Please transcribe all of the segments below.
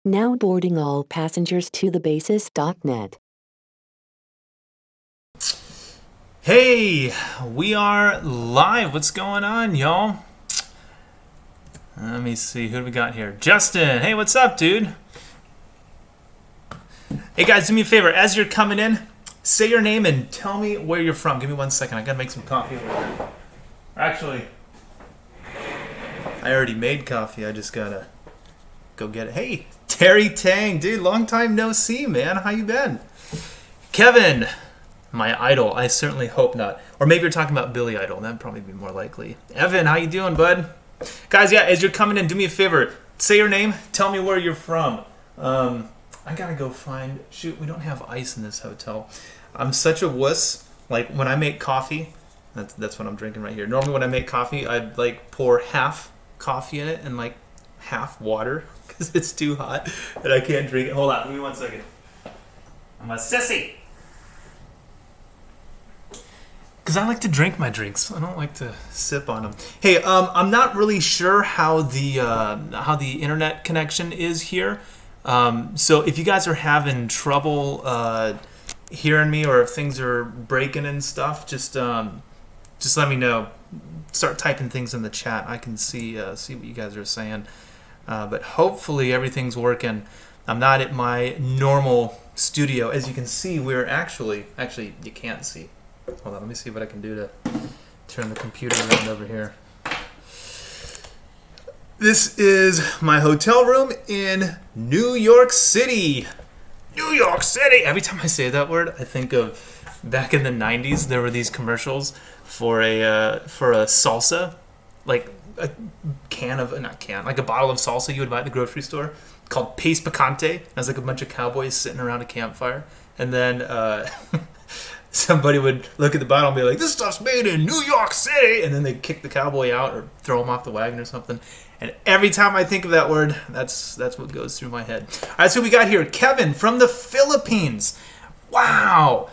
Now boarding all passengers to thebasis.net. Hey, we are live. What's going on, y'all? Let me see. Who do we got here? Justin. Hey, what's up, dude? Hey, guys, do me a favor. As you're coming in, say your name and tell me where you're from. Give me 1 second. I gotta make some coffee. Actually, I already made coffee. I just gotta go get it. Hey, Terry Tang, dude. Long time no see, man. How you been? Kevin. My idol. I certainly hope not. Or maybe you're talking about Billy Idol. That'd probably be more likely. Evan, how you doing, bud? Guys, yeah, as you're coming in, do me a favor. Say your name. Tell me where you're from. I gotta go find... Shoot, we don't have ice in this hotel. I'm such a wuss. Like, when I make coffee, that's what I'm drinking right here. Normally when I make coffee, I like pour half coffee in it and like half water because it's too hot and I can't drink it. Hold on, give me 1 second. I'm a sissy. Because I like to drink my drinks. I don't like to sip on them. Hey, I'm not really sure how the internet connection is here. So if you guys are having trouble hearing me, or if things are breaking and stuff, just let me know. Start typing things in the chat. I can see what you guys are saying. But hopefully everything's working. I'm not at my normal studio. As you can see, we're actually you can't see. Hold on, let me see what I can do to turn the computer around over here. This is my hotel room in New York City. New York City! Every time I say that word, I think of back in the 90s, there were these commercials for a salsa, like a like a bottle of salsa you would buy at the grocery store called Pace Picante. It was like a bunch of cowboys sitting around a campfire. And then... somebody would look at the bottle and be like, this stuff's made in New York City! And then they'd kick the cowboy out or throw him off the wagon or something. And every time I think of that word, that's what goes through my head. All right, so we got here Kevin from the Philippines. Wow!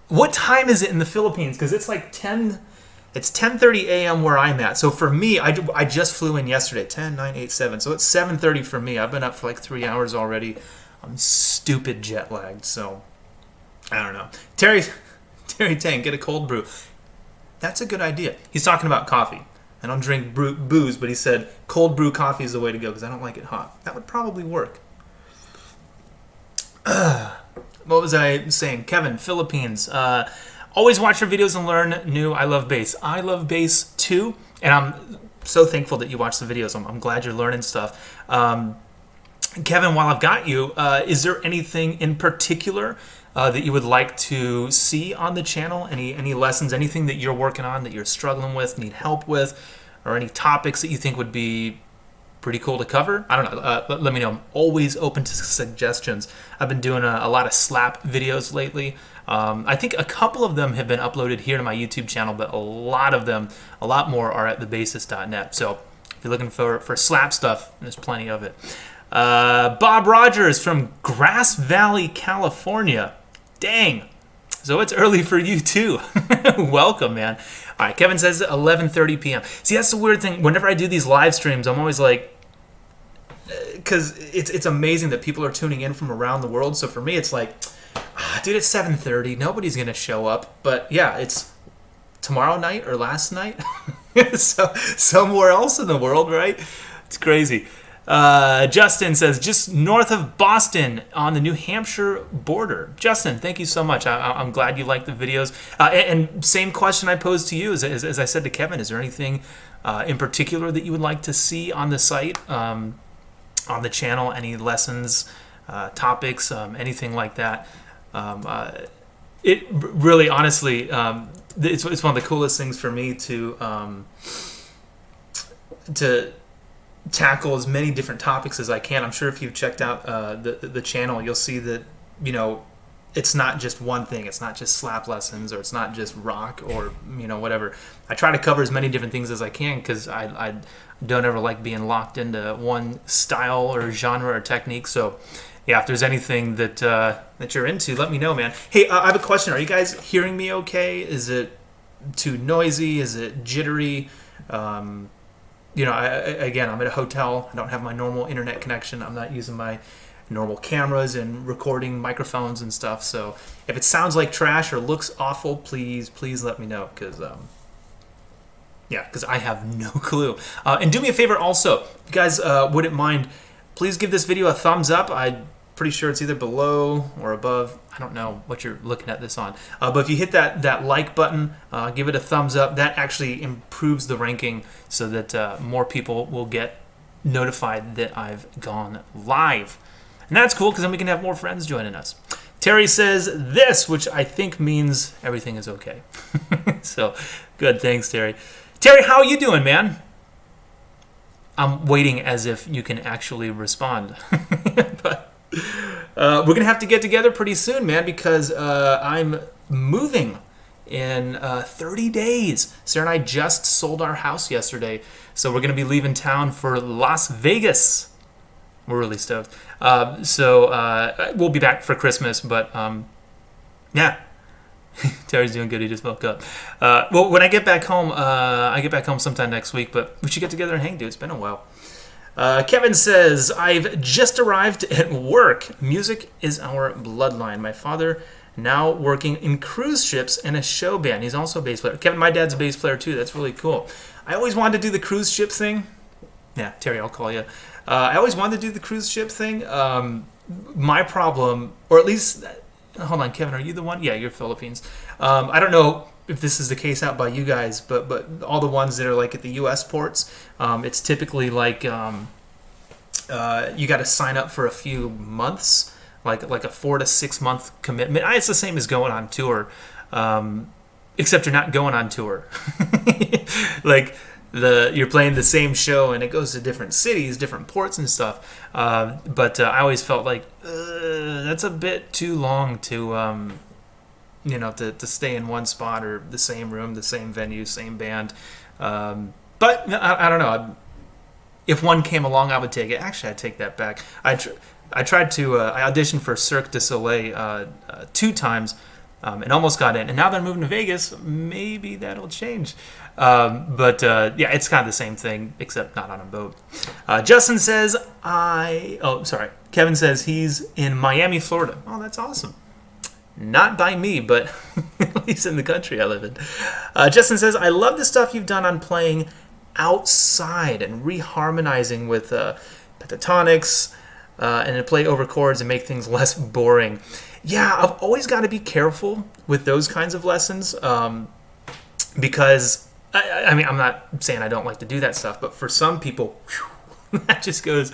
What time is it in the Philippines? Because it's like 10:30 a.m. where I'm at. So for me, I just flew in yesterday, 10, 9, 8, 7. So it's 7:30 for me. I've been up for like 3 hours already. I'm stupid jet lagged, so I don't know. Terry Tang, get a cold brew. That's a good idea. He's talking about coffee. I don't drink booze, but he said cold brew coffee is the way to go because I don't like it hot. That would probably work. What was I saying? Kevin, Philippines. Always watch your videos and learn new. I love bass. I love bass too, and I'm so thankful that you watch the videos. I'm glad you're learning stuff. Kevin, while I've got you, is there anything in particular that you would like to see on the channel? Any lessons, anything that you're working on that you're struggling with, need help with, or any topics that you think would be pretty cool to cover? I don't know. Let me know. I'm always open to suggestions. I've been doing a lot of slap videos lately. I think a couple of them have been uploaded here to my YouTube channel, but a lot more are at thebasis.net. So if you're looking for slap stuff, there's plenty of it. Bob Rogers from Grass Valley, California. Dang. So it's early for you too. Welcome, man. All right, Kevin says 11:30 p.m. See, that's the weird thing. Whenever I do these live streams, I'm always like, because it's amazing that people are tuning in from around the world. So for me, it's like, dude, it's 7:30. Nobody's gonna show up. But yeah, it's tomorrow night or last night. So somewhere else in the world, right? It's crazy. Justin says, just north of Boston on the New Hampshire border. Justin, thank you so much. I'm glad you like the videos. And same question I posed to you, as I said to Kevin, is there anything in particular that you would like to see on the site, on the channel, any lessons, topics, anything like that? It really, honestly, it's one of the coolest things for me to tackle as many different topics as I can. I'm sure if you've checked out the channel, you'll see that, you know, it's not just one thing. It's not just slap lessons, or it's not just rock, or, you know, whatever. I try to cover as many different things as I can because I don't ever like being locked into one style or genre or technique. So yeah, if there's anything that you're into, let me know, man. Hey, I have a question. Are you guys hearing me okay? Is it too noisy? Is it jittery? You know, again, I'm at a hotel. I don't have my normal internet connection. I'm not using my normal cameras and recording microphones and stuff. So if it sounds like trash or looks awful, please let me know, because I have no clue. And do me a favor also, if you guys wouldn't mind, please give this video a thumbs up. I'm pretty sure it's either below or above. I don't know what you're looking at this on. But if you hit that like button, give it a thumbs up. That actually improves the ranking so that more people will get notified that I've gone live. And that's cool, because then we can have more friends joining us. Terry says this, which I think means everything is okay. So, good. Thanks, Terry. Terry, how are you doing, man? I'm waiting as if you can actually respond. But we're going to have to get together pretty soon, man, because I'm moving in 30 days. Sarah and I just sold our house yesterday, so we're going to be leaving town for Las Vegas. We're really stoked. So we'll be back for Christmas, but yeah. Terry's doing good. He just woke up. Well, when I get back home, sometime next week, but we should get together and hang, dude. It's been a while. Kevin says, I've just arrived at work. Music is our bloodline. My father now working in cruise ships and a show band. He's also a bass player. Kevin, my dad's a bass player too. That's really cool. I always wanted to do the cruise ship thing. Yeah, Terry, I'll call you. I always wanted to do the cruise ship thing. My problem, or at least... Hold on, Kevin, are you the one? Yeah, you're Philippines. I don't know if this is the case out by you guys, but all the ones that are like at the U.S. ports, it's typically like you got to sign up for a few months, like a 4 to 6 month commitment. It's the same as going on tour, except you're not going on tour. Like you're playing the same show and it goes to different cities, different ports and stuff. But I always felt like that's a bit too long to to stay in one spot or the same room, the same venue, same band. But I don't know. If one came along, I would take it. Actually, I'd take that back. I tried to. I auditioned for Cirque du Soleil 2 times. And almost got in. And now that I'm moving to Vegas, maybe that'll change. But yeah, it's kind of the same thing, except not on a boat. Justin says, Kevin says he's in Miami, Florida. Oh, that's awesome. Not by me, but at least in the country I live in. Justin says, I love the stuff you've done on playing outside and reharmonizing with pentatonics and to play over chords and make things less boring. Yeah, I've always got to be careful with those kinds of lessons because, I mean, I'm not saying I don't like to do that stuff, but for some people, that just goes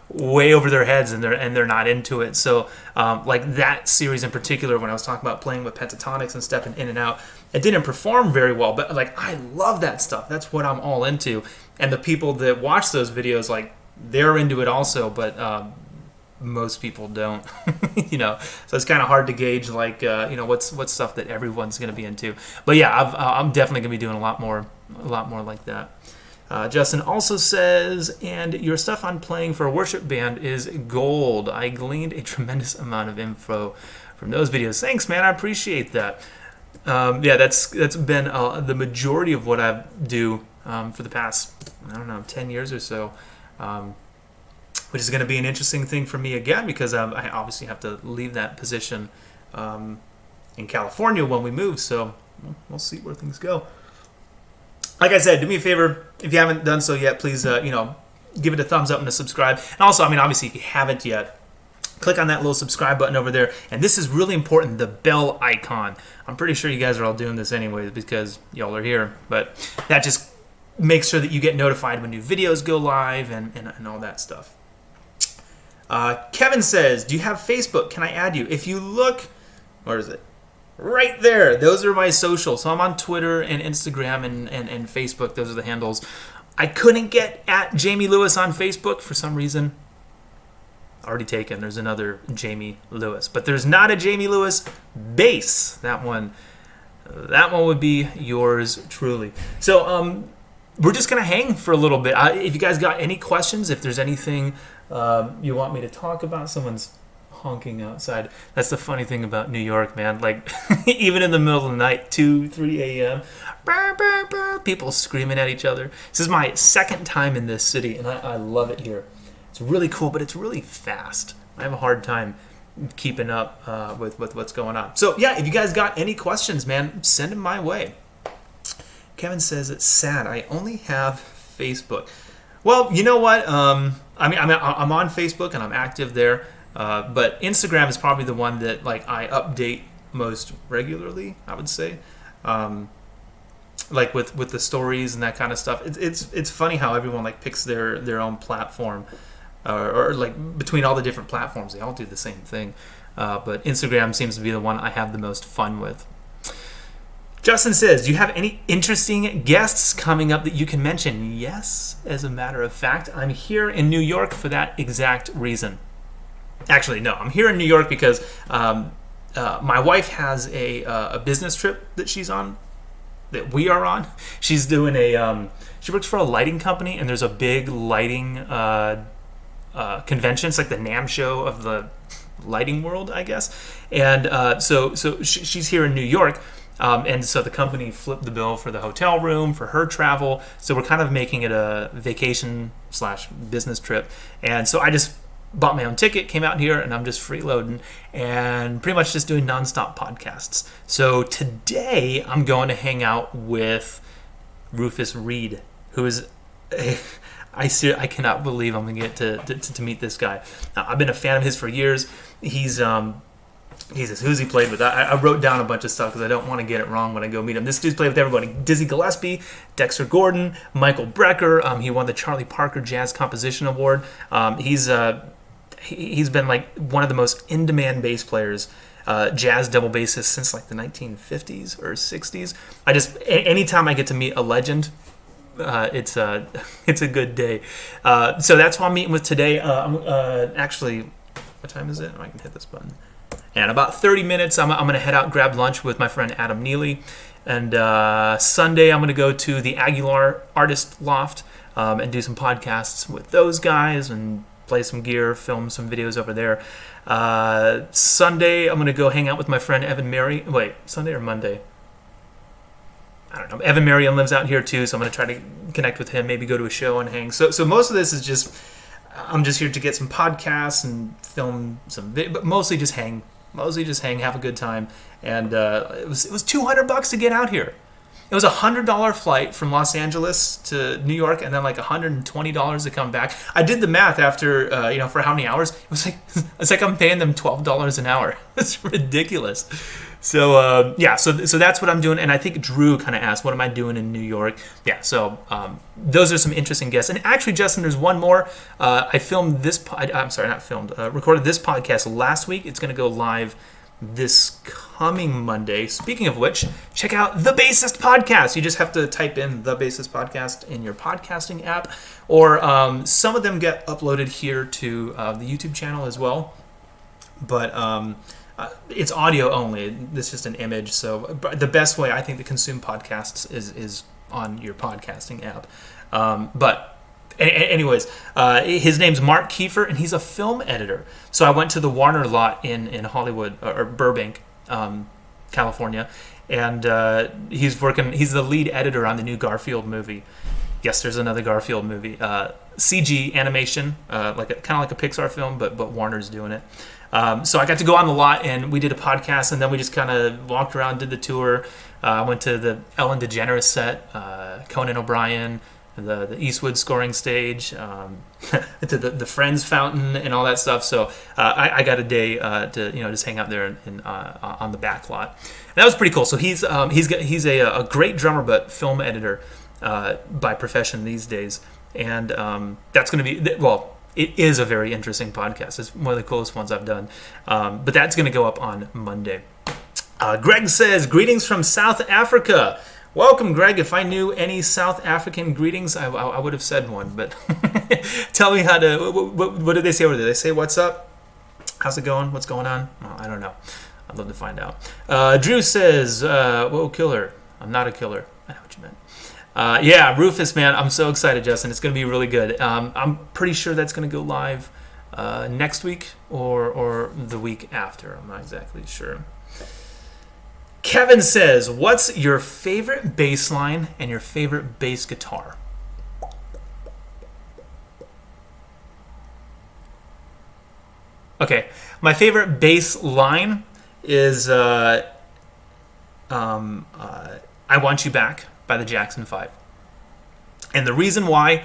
way over their heads and they're not into it. So, like that series in particular, when I was talking about playing with pentatonics and stepping in and out, it didn't perform very well, but like I love that stuff. That's what I'm all into. And the people that watch those videos, like they're into it also, but most people don't. So it's kind of hard to gauge like what's stuff that everyone's going to be into. But yeah, I'm definitely going to be doing a lot more like that. Justin also says, and your stuff on playing for a worship band is gold. I gleaned a tremendous amount of info from those videos. Thanks, man. I appreciate that. Yeah, that's been the majority of what I do for the past 10 years or so. Which is going to be an interesting thing for me again because I obviously have to leave that position in California when we move. So we'll see where things go. Like I said, do me a favor, if you haven't done so yet, please give it a thumbs up and a subscribe. And also, I mean, obviously, if you haven't yet, click on that little subscribe button over there. And this is really important, the bell icon. I'm pretty sure you guys are all doing this anyway because y'all are here. But that just makes sure that you get notified when new videos go live and all that stuff. Kevin says, do you have Facebook? Can I add you? If you look, where is it? Right there. Those are my socials. So I'm on Twitter and Instagram and Facebook. Those are the handles. I couldn't get at Jamie Lewis on Facebook for some reason. Already taken. There's another Jamie Lewis. But there's not a Jamie Lewis bass. That one would be yours truly. So we're just going to hang for a little bit. If you guys got any questions, if there's anything you want me to talk about, someone's honking outside. That's the funny thing about New York, man. Like, even in the middle of the night, 2, 3 a.m., people screaming at each other. This is my second time in this city, and I love it here. It's really cool, but it's really fast. I have a hard time keeping up with what's going on. So yeah, if you guys got any questions, man, send them my way. Kevin says it's sad. I only have Facebook. Well, you know what? I'm on Facebook and I'm active there, but Instagram is probably the one that like I update most regularly, I would say. Like with the stories and that kind of stuff. It's funny how everyone like picks their own platform, or like between all the different platforms, they all do the same thing. But Instagram seems to be the one I have the most fun with. Justin says, do you have any interesting guests coming up that you can mention? Yes, as a matter of fact, I'm here in New York for that exact reason. Actually, no, I'm here in New York because my wife has a business trip that she's on, that we are on. She's doing she works for a lighting company, and there's a big lighting convention. It's like the NAMM show of the lighting world, I guess. And so she's here in New York. And so the company flipped the bill for the hotel room, for her travel. So we're kind of making it a vacation/business trip. And so I just bought my own ticket, came out here, and I'm just freeloading and pretty much just doing nonstop podcasts. So today I'm going to hang out with Rufus Reed, who is I cannot believe I'm going to get to meet this guy. Now, I've been a fan of his for years. Jesus, who's he played with? I wrote down a bunch of stuff because I don't want to get it wrong when I go meet him. This dude's played with everybody. Dizzy Gillespie, Dexter Gordon, Michael Brecker. He won the Charlie Parker Jazz Composition Award. He's been like one of the most in-demand bass players, jazz double bassist since like the 1950s or 60s. Anytime I get to meet a legend, it's a good day. So that's who I'm meeting with today. Actually, what time is it? I can hit this button. And about 30 minutes, I'm going to head out and grab lunch with my friend Adam Neely. And Sunday, I'm going to go to the Aguilar Artist Loft and do some podcasts with those guys and play some gear, film some videos over there. Sunday, I'm going to go hang out with my friend Evan Mary. Wait, Sunday or Monday? I don't know. Evan Marion lives out here too, so I'm going to try to connect with him, maybe go to a show and hang. So most of this is just, I'm just here to get some podcasts and film some video, but mostly just hang, have a good time. And it was $200 to get out here. It was $100 flight from Los Angeles to New York, and then like $120 to come back. I did the math after, for how many hours? It's like I'm paying them $12 an hour. It's ridiculous. So so that's what I'm doing. And I think Drew kind of asked, what am I doing in New York? Yeah, so those are some interesting guests. And actually, Justin, there's one more. I filmed this. Recorded this podcast last week. It's going to go live this coming Monday. Speaking of which, check out The Bassist Podcast. You just have to type in The Bassist Podcast in your podcasting app, or some of them get uploaded here to the YouTube channel as well. But it's audio only. It's just an image. So the best way I think to consume podcasts is on your podcasting app. Anyways, his name's Mark Kiefer, and he's a film editor. So I went to the Warner lot in Hollywood, or Burbank, California, and he's the lead editor on the new Garfield movie. Yes, there's another Garfield movie. CG animation, kind of like a Pixar film, but Warner's doing it. So I got to go on the lot, and we did a podcast, and then we just kind of walked around, did the tour. Went to the Ellen DeGeneres set, Conan O'Brien, the Eastwood scoring stage, to the Friends fountain and all that stuff. So I got a day to just hang out there on the back lot. And that was pretty cool. So he's a great drummer, but film editor by profession these days. And that's going to be it is a very interesting podcast. It's one of the coolest ones I've done. But that's going to go up on Monday. Greg says, greetings from South Africa. Welcome, Greg. If I knew any South African greetings, I would have said one. But tell me how to. What did they say? What did they say? What's up? How's it going? What's going on? Well, I don't know. I'd love to find out. Drew says, "Whoa, killer! I'm not a killer." I know what you meant. Yeah, Rufus, man, I'm so excited, Justin. It's going to be really good. I'm pretty sure that's going to go live next week or the week after. I'm not exactly sure. Kevin says, what's your favorite bass line and your favorite bass guitar? Okay, my favorite bass line is I Want You Back by the Jackson 5. And the reason why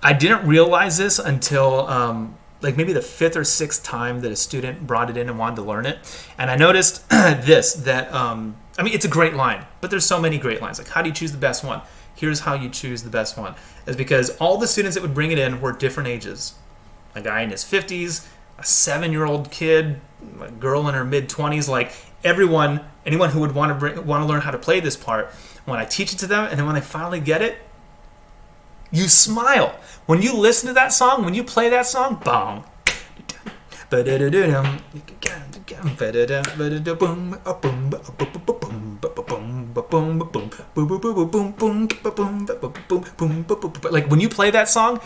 I didn't realize this until like maybe the fifth or sixth time that a student brought it in and wanted to learn it. And I noticed that I mean, it's a great line, but there's so many great lines. Like, how do you choose the best one? Here's how you choose the best one. Is because all the students that would bring it in were different ages. A guy in his 50s, a 7-year-old kid, a girl in her mid-20s, like anyone who would want to learn how to play this part, when I teach it to them and then when they finally get it, you smile. When you listen to that song, when you play that song, bong. Like when you play that song,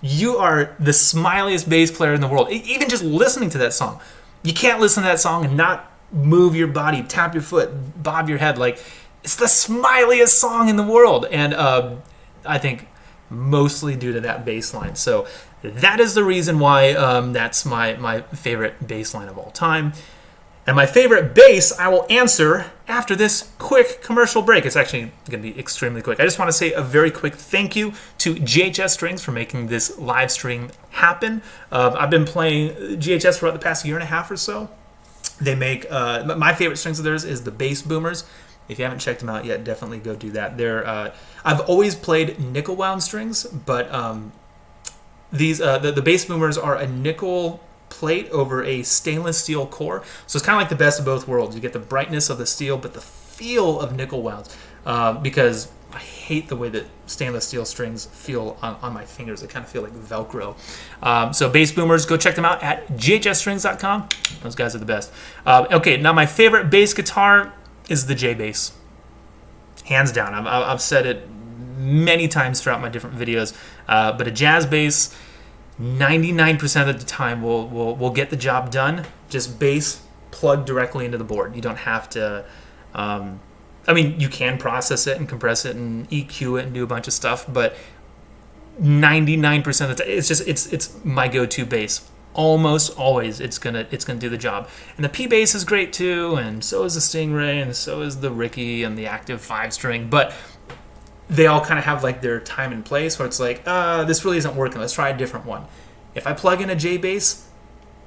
you are the smiliest bass player in the world. Even just listening to that song. You can't listen to that song and not move your body, tap your foot, bob your head. Like, it's the smiliest song in the world. And I think mostly due to that bass line. So that is the reason why that's my favorite bass line of all time. And my favorite bass I will answer after this quick commercial break. It's actually going to be extremely quick. I just want to say a very quick thank you to GHS Strings for making this live stream happen. I've been playing GHS for about the past year and a half or so. They make, my favorite strings of theirs is the Bass Boomers. If you haven't checked them out yet, definitely go do that. I've always played nickel wound strings, but the Bass Boomers are a nickel plate over a stainless steel core, so it's kind of like the best of both worlds. You get the brightness of the steel, but the feel of nickel wounds. Because I hate the way that stainless steel strings feel on my fingers. They kind of feel like Velcro. So Bass Boomers, go check them out at ghsstrings.com. Those guys are the best. Okay, now my favorite bass guitar is the J-Bass. Hands down. I've said it many times throughout my different videos, but a jazz bass, 99% of the time will get the job done. Just bass plugged directly into the board. You don't have to. I mean, you can process it and compress it and EQ it and do a bunch of stuff, but 99% of the time, it's my go-to bass. Almost always, it's gonna do the job. And the P bass is great too, and so is the Stingray, and so is the Ricky and the Active 5-string. But they all kind of have like their time and place where it's like, this really isn't working. Let's try a different one. If I plug in a J bass,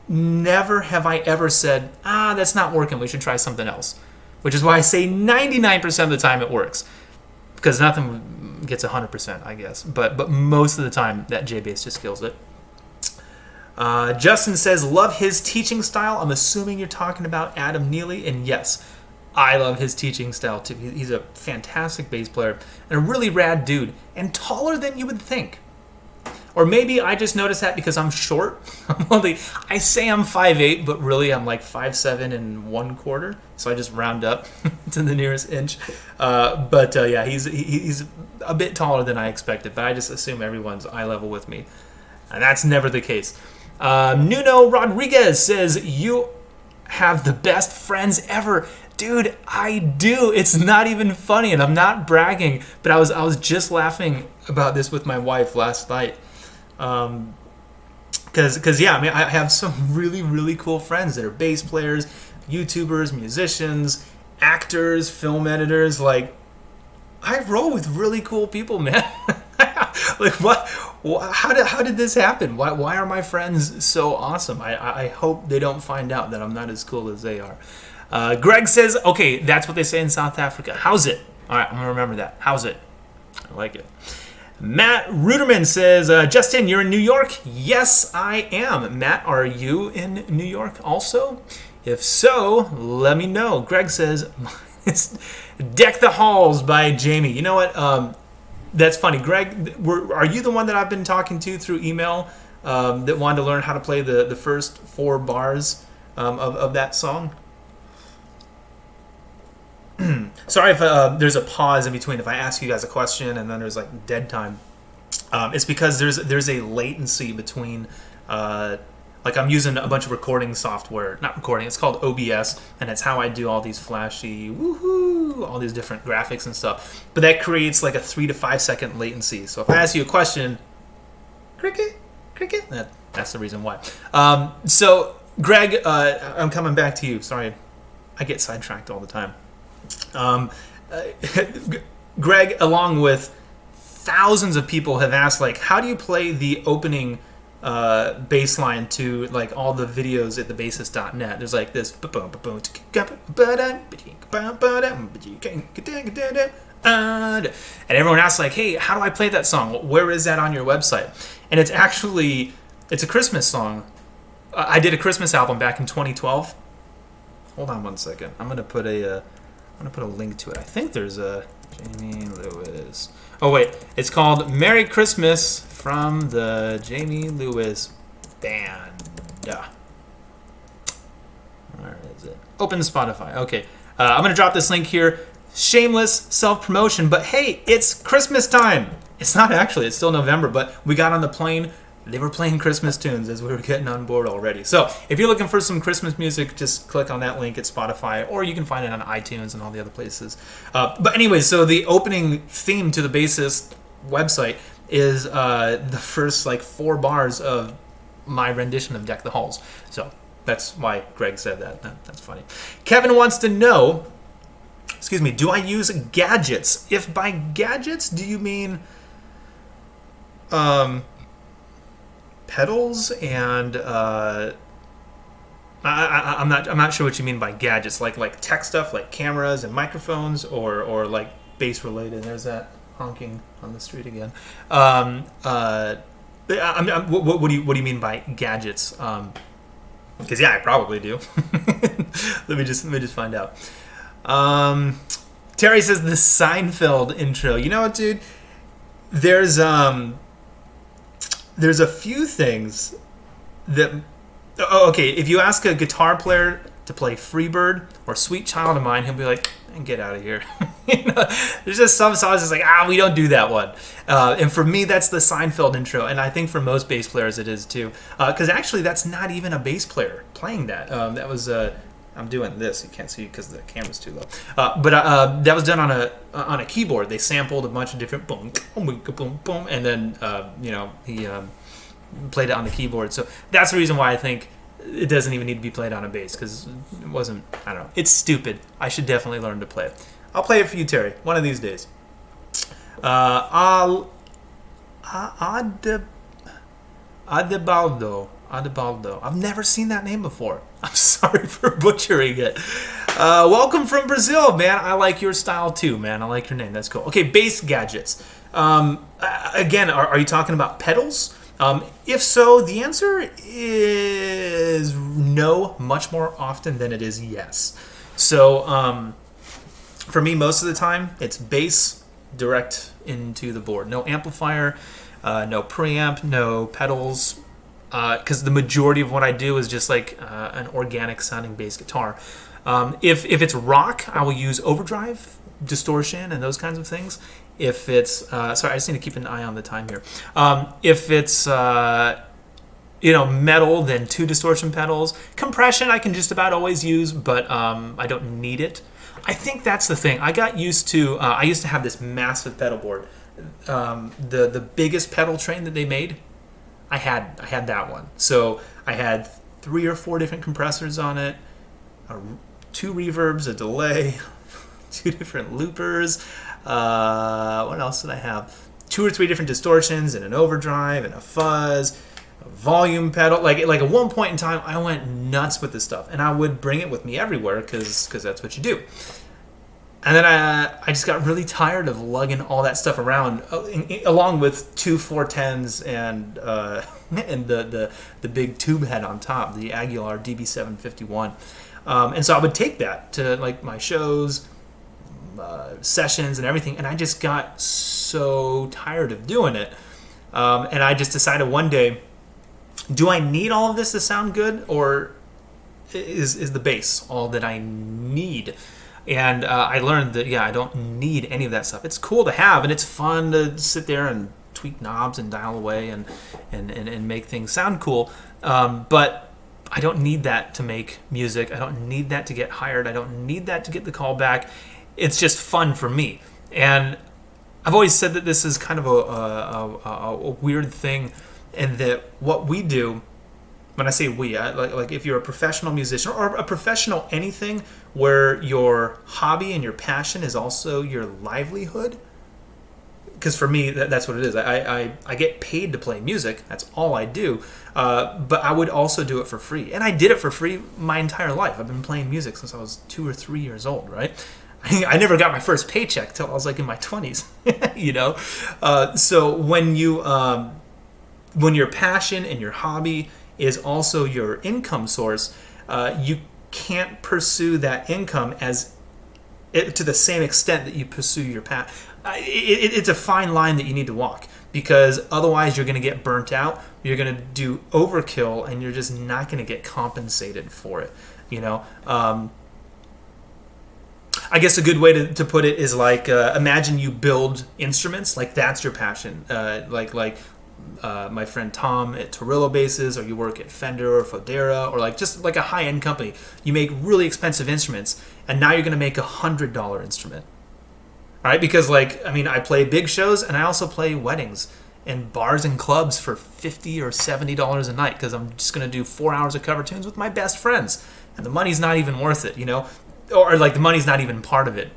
never have I ever said, that's not working. We should try something else. Which is why I say 99% of the time it works, because nothing gets 100%, I guess. But most of the time that J bass just kills it. Justin says, love his teaching style. I'm assuming you're talking about Adam Neely, and yes, I love his teaching style too. He's a fantastic bass player and a really rad dude, and taller than you would think. Or maybe I just noticed that because I'm short. I say I'm 5'8", but really I'm like 5'7" and 1/4. So I just round up to the nearest inch. Yeah, he's a bit taller than I expected, but I just assume everyone's eye level with me. And that's never the case. Nuno Rodriguez says, you have the best friends ever. Dude, I do. It's not even funny, and I'm not bragging, but I was just laughing about this with my wife last night. Because yeah, I mean, I have some really, really cool friends that are bass players, YouTubers, musicians, actors, film editors. Like, I roll with really cool people, man. Like, what? How did this happen? Why are my friends so awesome? I hope they don't find out that I'm not as cool as they are. Greg says, okay, that's what they say in South Africa. How's it? All right, I'm going to remember that. How's it? I like it. Matt Ruderman says, Justin, you're in New York? Yes, I am. Matt, are you in New York also? If so, let me know. Greg says, Deck the Halls by Jamie. You know what? That's funny. Greg, are you the one that I've been talking to through email that wanted to learn how to play the first 4 bars of that song? Sorry if there's a pause in between. If I ask you guys a question and then there's like dead time, it's because there's a latency between. Like, I'm using a bunch of recording software, not recording. It's called OBS, and it's how I do all these flashy woohoo, all these different graphics and stuff. But that creates like a 3 to 5 second latency. So if I ask you a question, cricket, cricket. That's the reason why. So Greg, I'm coming back to you. Sorry, I get sidetracked all the time. Greg, along with thousands of people, have asked, like, how do you play the opening bass line to like all the videos at thebassist.net? There's like this, and everyone asks, like, hey, how do I play that song? Where is that on your website? And it's a Christmas song. I did a Christmas album back in 2012. Hold on one second. I'm gonna put a link to it. I think there's a Jamie Lewis. Oh wait, it's called "Merry Christmas" from the Jamie Lewis Band. Where is it? Open Spotify. Okay, I'm gonna drop this link here. Shameless self-promotion, but hey, it's Christmas time. It's not actually. It's still November, but we got on the plane. They were playing Christmas tunes as we were getting on board already. So if you're looking for some Christmas music, just click on that link at Spotify, or you can find it on iTunes and all the other places. But anyway, so the opening theme to the Bassist website is the first like 4 bars of my rendition of Deck the Halls. So that's why Greg said that. That's funny. Kevin wants to know, do I use gadgets? If by gadgets, do you mean pedals and I'm not sure what you mean by gadgets, like tech stuff, like cameras and microphones, or like bass related. There's that honking on the street again. What do you mean by gadgets? Because yeah, I probably do. let me just find out. Terry says the Seinfeld intro. You know what, dude? There's a few things that... Oh, okay, if you ask a guitar player to play Freebird or Sweet Child of Mine, he'll be like, get out of here. There's just some songs that's like, we don't do that one. And for me, that's the Seinfeld intro. And I think for most bass players it is too. Because actually, that's not even a bass player playing that. That was... I'm doing this. You can't see because the camera's too low. But that was done on a keyboard. They sampled a bunch of different boom, boom, boom, boom, and then he played it on the keyboard. So that's the reason why I think it doesn't even need to be played on a bass, because it wasn't. I don't know. It's stupid. I should definitely learn to play it. I'll play it for you, Terry, one of these days. Adebaldo. I've never seen that name before. I'm sorry for butchering it. Welcome from Brazil, man. I like your style too, man. I like your name. That's cool. Okay, bass gadgets. Again, are you talking about pedals? If so, the answer is no, much more often than it is yes. So for me, most of the time, it's bass direct into the board. No amplifier, no preamp, no pedals. Because the majority of what I do is just like an organic sounding bass guitar. If it's rock, I will use overdrive, distortion, and those kinds of things. If it's sorry, I just need to keep an eye on the time here. If it's metal, then 2 distortion pedals. Compression I can just about always use, but I don't need it. I think that's the thing. I got used to. I used to have this massive pedal board, the biggest pedal train that they made. I had that one. So I had 3 or 4 different compressors on it, 2 reverbs, a delay, 2 different loopers. What else did I have? 2 or 3 different distortions and an overdrive and a fuzz, a volume pedal. Like at one point in time, I went nuts with this stuff, and I would bring it with me everywhere because that's what you do. And then I just got really tired of lugging all that stuff around, along with 2 410s and the big tube head on top, the Aguilar DB751. And so I would take that to like my shows, sessions, and everything, and I just got so tired of doing it. And I just decided one day, do I need all of this to sound good, or is the bass all that I need? And I learned that, I don't need any of that stuff. It's cool to have, and it's fun to sit there and tweak knobs and dial away and make things sound cool. But I don't need that to make music. I don't need that to get hired. I don't need that to get the call back. It's just fun for me. And I've always said that this is kind of a weird thing. and that what we do, when I say we, like if you're a professional musician or a professional anything where your hobby and your passion is also your livelihood, because for me that's what it is. I get paid to play music. That's all I do. But I would also do it for free, and I did it for free my entire life. I've been playing music since I was 2 or 3 years old, right? I never got my first paycheck till I was like in my 20s, you know. So when your passion and your hobby is also your income source, you can't pursue that income to the same extent that you pursue your passion. It's a fine line that you need to walk, because otherwise you're going to get burnt out. You're going to do overkill, and you're just not going to get compensated for it. You know, I guess a good way to put it is like imagine you build instruments, like that's your passion. Like my friend Tom at Torillo Basses, or you work at Fender or Fodera, or like just like a high-end company. You make really expensive instruments, and now you're going to make $100 instrument. All right, because I play big shows, and I also play weddings and bars and clubs for $50 or $70 a night, because I'm just going to do 4 hours of cover tunes with my best friends, and the money's not even worth it, you know, or like the money's not even part of it.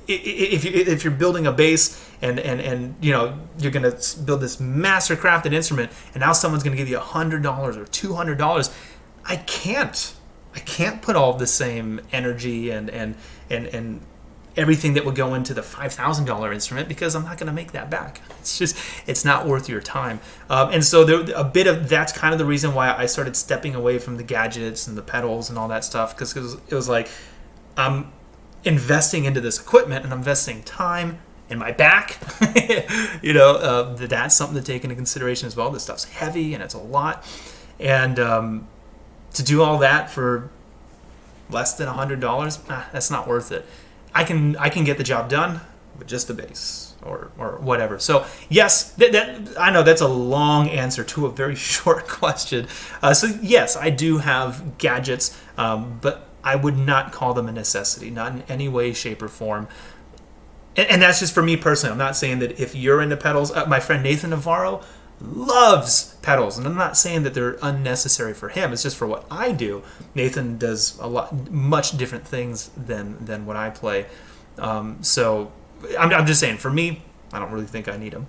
If you're building a bass and you know you're going to build this master crafted instrument, and now someone's going to give you $100 or $200, I can't put all of the same energy and everything that would go into the $5,000 instrument, because I'm not going to make that back. It's not worth your time. And so a bit of that's kind of the reason why I started stepping away from the gadgets and the pedals and all that stuff, because it was like I'm investing into this equipment, and I'm investing time in my back. You know, that's something to take into consideration as well. This stuff's heavy and it's a lot, and to do all that for less than $100, that's not worth it. I can get the job done with just a bass or whatever. So yes, that I know that's a long answer to a very short question. So yes, I do have gadgets, but I would not call them a necessity, not in any way, shape, or form. And that's just for me personally. I'm not saying that if you're into pedals. My friend Nathan Navarro loves pedals, and I'm not saying that they're unnecessary for him. It's just for what I do. Nathan does much different things than what I play. So I'm just saying, for me, I don't really think I need them.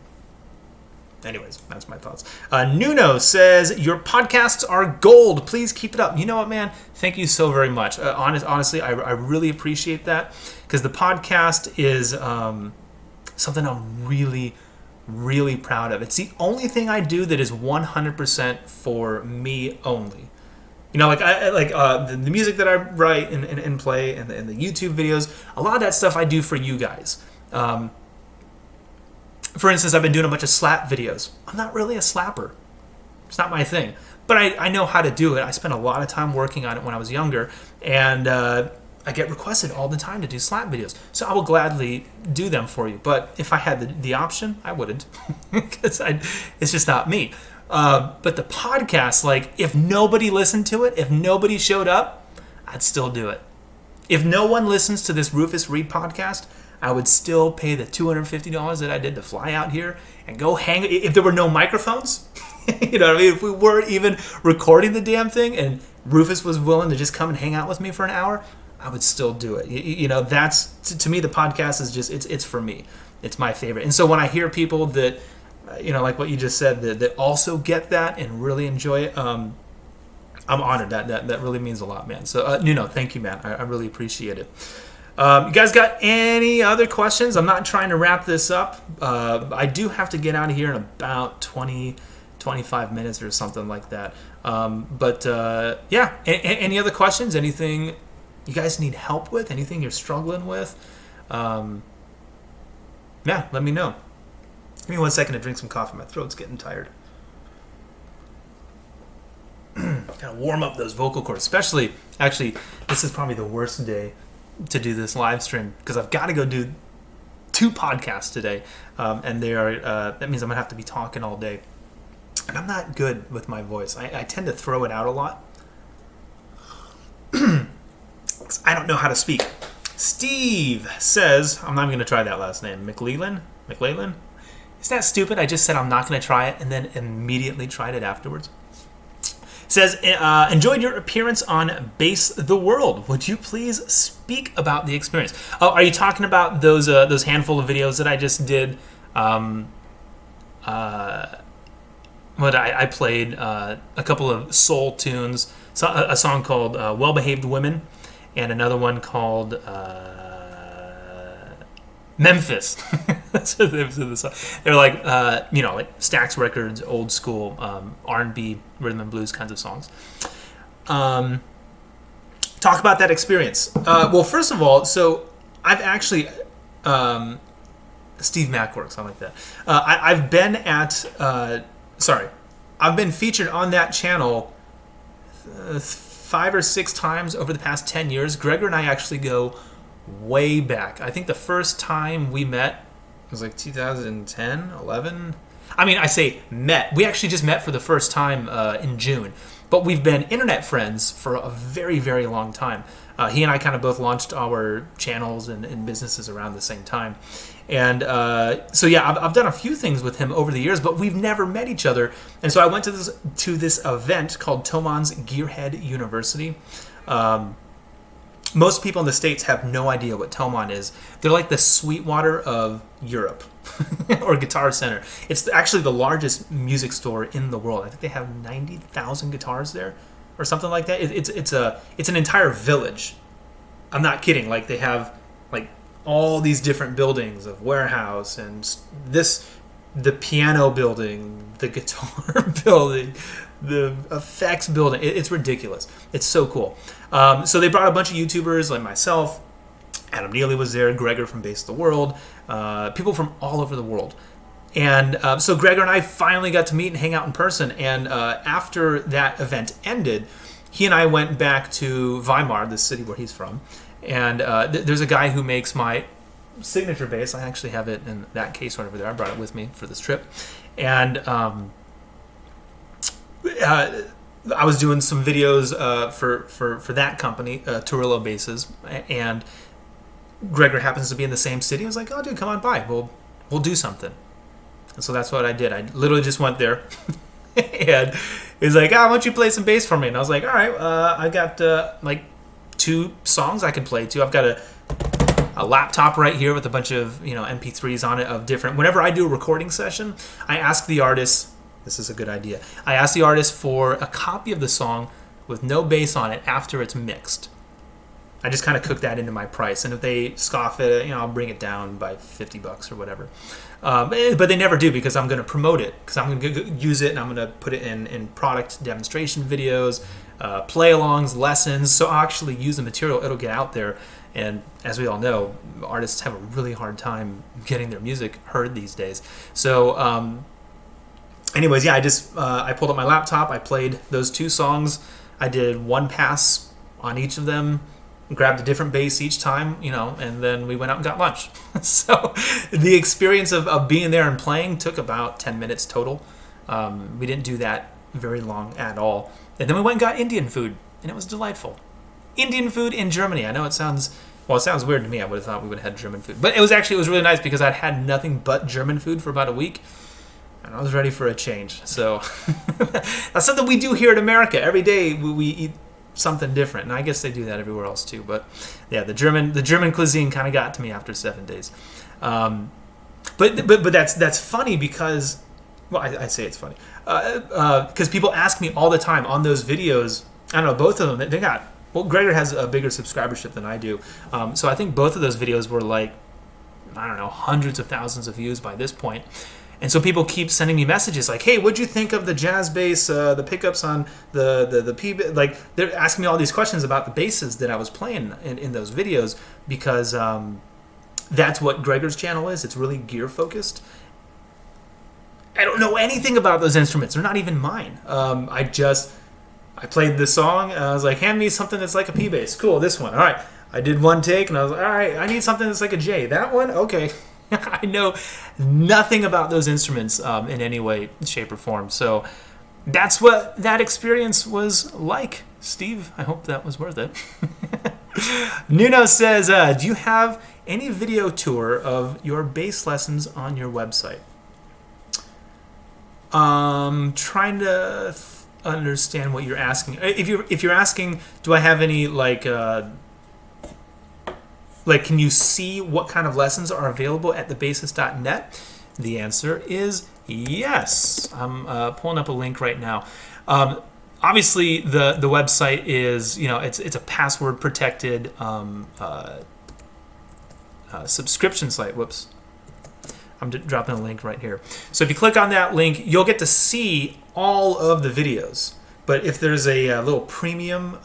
Anyways, that's my thoughts. Nuno says, your podcasts are gold. Please keep it up. You know what, man? Thank you so very much. Honestly, I really appreciate that, because the podcast is something I'm really, really proud of. It's the only thing I do that is 100% for me only. You know, the music that I write and play, and the YouTube videos, a lot of that stuff I do for you guys. For instance, I've been doing a bunch of slap videos. I'm not really a slapper. It's not my thing. But I know how to do it. I spent a lot of time working on it when I was younger, and I get requested all the time to do slap videos. So I will gladly do them for you. But if I had the option, I wouldn't, because it's just not me. But the podcast, like, if nobody listened to it, if nobody showed up, I'd still do it. If no one listens to this Rufus Reed podcast, I would still pay the $250 that I did to fly out here and go hang. If there were no microphones, you know what I mean? If we weren't even recording the damn thing, and Rufus was willing to just come and hang out with me for an hour, I would still do it. You know, that's, to me, the podcast is just, it's for me. It's my favorite. And so when I hear people that, you know, like what you just said, that also get that and really enjoy it, I'm honored. That really means a lot, man. So, Nuno, thank you, man. I really appreciate it. You guys got any other questions? I'm not trying to wrap this up. I do have to get out of here in about 25 minutes or something like that. Yeah, any other questions? Anything you guys need help with? Anything you're struggling with? Yeah, let me know. Give me 1 second to drink some coffee. My throat's getting tired. Gotta warm up those vocal cords. Especially, actually, this is probably the worst day to do this live stream, because I've got to go do 2 podcasts today, and they are. That means I'm gonna have to be talking all day, and I'm not good with my voice. I tend to throw it out a lot. I don't know how to speak. Steve says, I'm not even gonna try that last name. McLeland. He Is that stupid? I just said I'm not going to try it and then immediately tried it afterwards. Says, enjoyed your appearance on Bass the World. Would you please speak about the experience? Oh, are you talking about those handful of videos that I just did? I played a couple of soul tunes, a song called Well Behaved Women, and another one called Memphis. That's what the song. They're like, like Stax Records, old school R&B, rhythm and blues kinds of songs. Talk about that experience. Well, first of all, so I've actually... Steve Mackworks, I like that. I've been at... I've been featured on that channel 5 or 6 times over the past 10 years. Gregor and I actually go way back. I think the first time we met was like 2010, 11. I mean, I say met. We actually just met for the first time in June. But we've been internet friends for a very, very long time. He and I kind of both launched our channels and businesses around the same time. And so, yeah, I've done a few things with him over the years, but we've never met each other. And so I went to this event called Thoman's Gearhead University. Most people in the States have no idea what Thomann is. They're like the Sweetwater of Europe, or Guitar Center. It's actually the largest music store in the world. I think they have 90,000 guitars there, or something like that. It's an entire village. I'm not kidding. Like, they have like all these different buildings of warehouse and the piano building, the guitar building, the effects building. It's ridiculous. It's so cool. So they brought a bunch of YouTubers like myself. Adam Neely was there, Gregor from Bass the World, people from all over the world. And so Gregor and I finally got to meet and hang out in person. And after that event ended, he and I went back to Weimar, the city where he's from. And there's a guy who makes my signature bass. I actually have it in that case right over there. I brought it with me for this trip. And I was doing some videos for that company, Turillo Basses, and Gregor happens to be in the same city. I was like, "Oh, dude, come on by. We'll do something." And so that's what I did. I literally just went there, and he was like, "Ah, why don't you play some bass for me?" And I was like, "All right, I got like 2 songs I can play to. I've got a laptop right here with a bunch of MP3s on it of different. Whenever I do a recording session, I ask the artist." This is a good idea. I asked the artist for a copy of the song with no bass on it after it's mixed. I just kind of cook that into my price, and if they scoff at it, I'll bring it down by $50 or whatever. But they never do, because I'm going to promote it, because I'm going to use it and I'm going to put it in product demonstration videos, play-alongs, lessons. So I'll actually use the material. It'll get out there, and as we all know, artists have a really hard time getting their music heard these days. So anyways, yeah, I pulled up my laptop. I played those 2 songs. I did 1 pass on each of them, grabbed a different bass each time, and then we went out and got lunch. So the experience of being there and playing took about 10 minutes total. We didn't do that very long at all. And then we went and got Indian food, and it was delightful. Indian food in Germany. I know it sounds weird to me. I would have thought we would have had German food. But it was really nice, because I'd had nothing but German food for about a week. And I was ready for a change. So that's something we do here in America. Every day we eat something different, and I guess they do that everywhere else too. But yeah, the German cuisine kind of got to me after 7 days. But that's funny, because, well, I say it's funny because people ask me all the time on those videos. I don't know, both of them, they got, well, Gregor has a bigger subscribership than I do, so I think both of those videos were like, I don't know, hundreds of thousands of views by this point. And so people keep sending me messages like, "Hey, what'd you think of the jazz bass, the pickups on the P?" Like, they're asking me all these questions about the basses that I was playing in those videos, because that's what Gregor's channel is. It's really gear focused. I don't know anything about those instruments. They're not even mine. I played the song, and I was like, "Hand me something that's like a P bass." Cool, this one. All right. I did 1 take, and I was like, "All right, I need something that's like a J." That one? Okay. I know nothing about those instruments in any way, shape, or form. So that's what that experience was like. Steve, I hope that was worth it. Nuno says, do you have any video tour of your bass lessons on your website? Trying to understand what you're asking. If you're asking, do I have any can you see what kind of lessons are available at thebasis.net? The answer is yes. I'm pulling up a link right now. Obviously, the website is, it's a password protected subscription site. Whoops. I'm dropping a link right here. So if you click on that link, you'll get to see all of the videos. But if there's a little premium,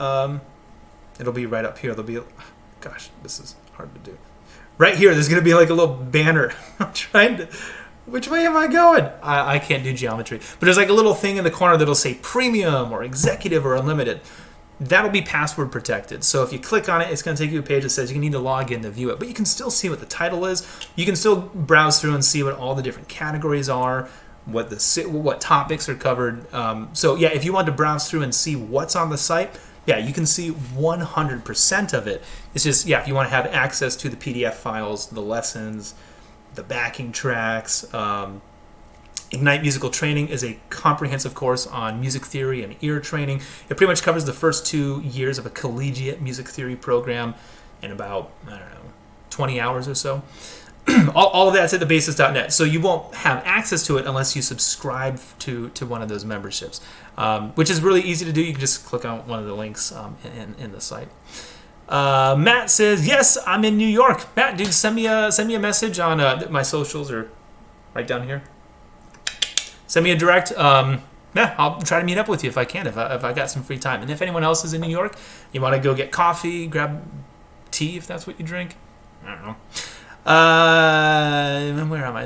it'll be right up here. There'll be, gosh, this is hard to do. Right here, there's going to be like a little banner. I'm trying to, which way am I going? I can't do geometry. But there's like a little thing in the corner that'll say premium or executive or unlimited. That'll be password protected. So if you click on it, it's going to take you to a page that says you need to log in to view it. But you can still see what the title is. You can still browse through and see what all the different categories are, what topics are covered. So yeah, if you want to browse through and see what's on the site, yeah, you can see 100% of it. It's just, yeah, if you want to have access to the PDF files, the lessons, the backing tracks. Ignite Musical Training is a comprehensive course on music theory and ear training. It pretty much covers the first 2 years of a collegiate music theory program in about, 20 hours or so. all of that's at thebasis.net. So you won't have access to it unless you subscribe to one of those memberships, which is really easy to do. You can just click on one of the links in the site. Matt says, yes, I'm in New York. Matt, dude, send me a message on my socials are right down here. Send me a direct. Yeah, I'll try to meet up with you if I can, if I got some free time. And if anyone else is in New York, you want to go get coffee, grab tea if that's what you drink. I don't know. Where am I?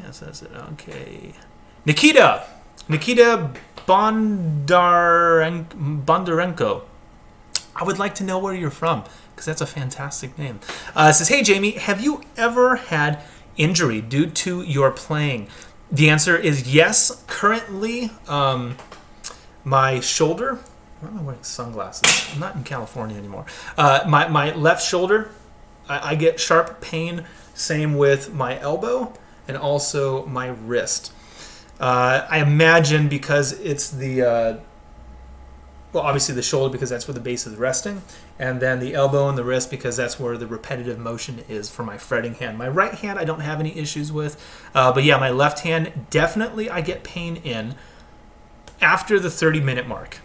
Yes, that's it. Okay. Nikita Bondarenko. I would like to know where you're from, because that's a fantastic name. It says, hey, Jamie, have you ever had injury due to your playing? The answer is yes. Currently, my shoulder, why am I wearing sunglasses? I'm not in California anymore. My left shoulder, I get sharp pain. Same with my elbow and also my wrist. I imagine because it's obviously the shoulder, because that's where the base is resting, and then the elbow and the wrist because that's where the repetitive motion is for my fretting hand. My right hand I don't have any issues with, but yeah, my left hand definitely I get pain in after the 30-minute mark.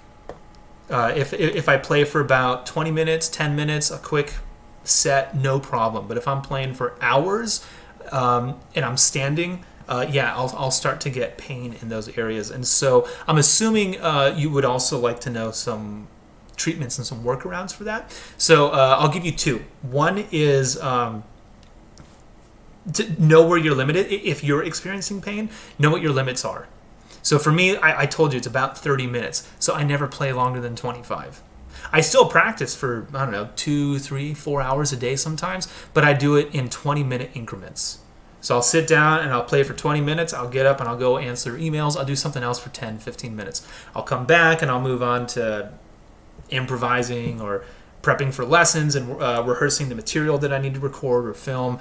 If I play for about 20 minutes, 10 minutes, a quick set, no problem. But if I'm playing for hours and I'm standing, I'll start to get pain in those areas. And so I'm assuming you would also like to know some treatments and some workarounds for that. So I'll give you two. One is to know where you're limited. If you're experiencing pain, know what your limits are. So for me, I told you it's about 30 minutes. So I never play longer than 25. I still practice for, 2, 3, 4 hours a day sometimes, but I do it in 20-minute increments. So I'll sit down and I'll play for 20 minutes. I'll get up and I'll go answer emails. I'll do something else for 10, 15 minutes. I'll come back and I'll move on to improvising or prepping for lessons and rehearsing the material that I need to record or film.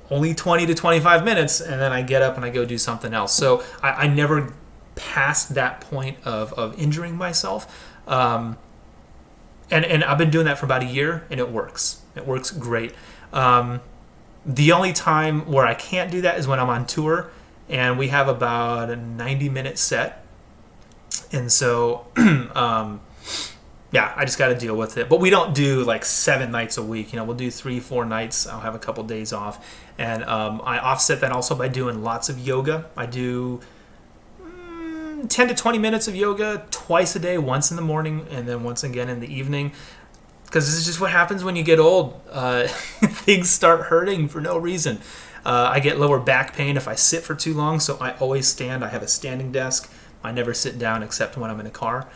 Only 20 to 25 minutes, and then I get up and I go do something else. So I never passed that point of injuring myself. And I've been doing that for about a year, and it works. It works great. The only time where I can't do that is when I'm on tour, and we have about a 90-minute set. And so, I just got to deal with it. But we don't do like 7 nights a week. We'll do 3, 4 nights. I'll have a couple days off. And I offset that also by doing lots of yoga. I do 10 to 20 minutes of yoga twice a day, once in the morning and then once again in the evening. Because this is just what happens when you get old. Things start hurting for no reason. I get lower back pain if I sit for too long, so I always stand. I have a standing desk. I never sit down except when I'm in a car.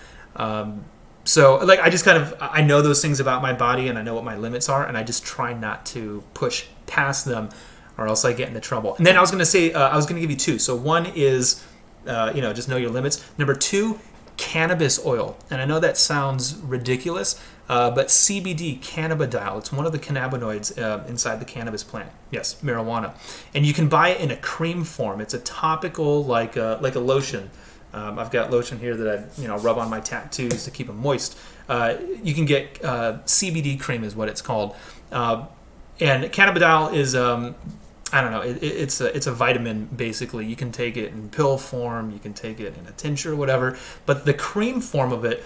So I know those things about my body, and I know what my limits are, and I just try not to push past them, or else I get into trouble. And then I was going to say, I was going to give you 2. So one is, just know your limits. Number 2, cannabis oil. And I know that sounds ridiculous, but CBD, cannabidiol, it's one of the cannabinoids inside the cannabis plant. Yes, marijuana. And you can buy it in a cream form. It's a topical, like a lotion. I've got lotion here that I rub on my tattoos to keep them moist. You can get CBD cream is what it's called. And cannabidiol is I don't know. It's a vitamin basically. You can take it in pill form. You can take it in a tincture, whatever. But the cream form of it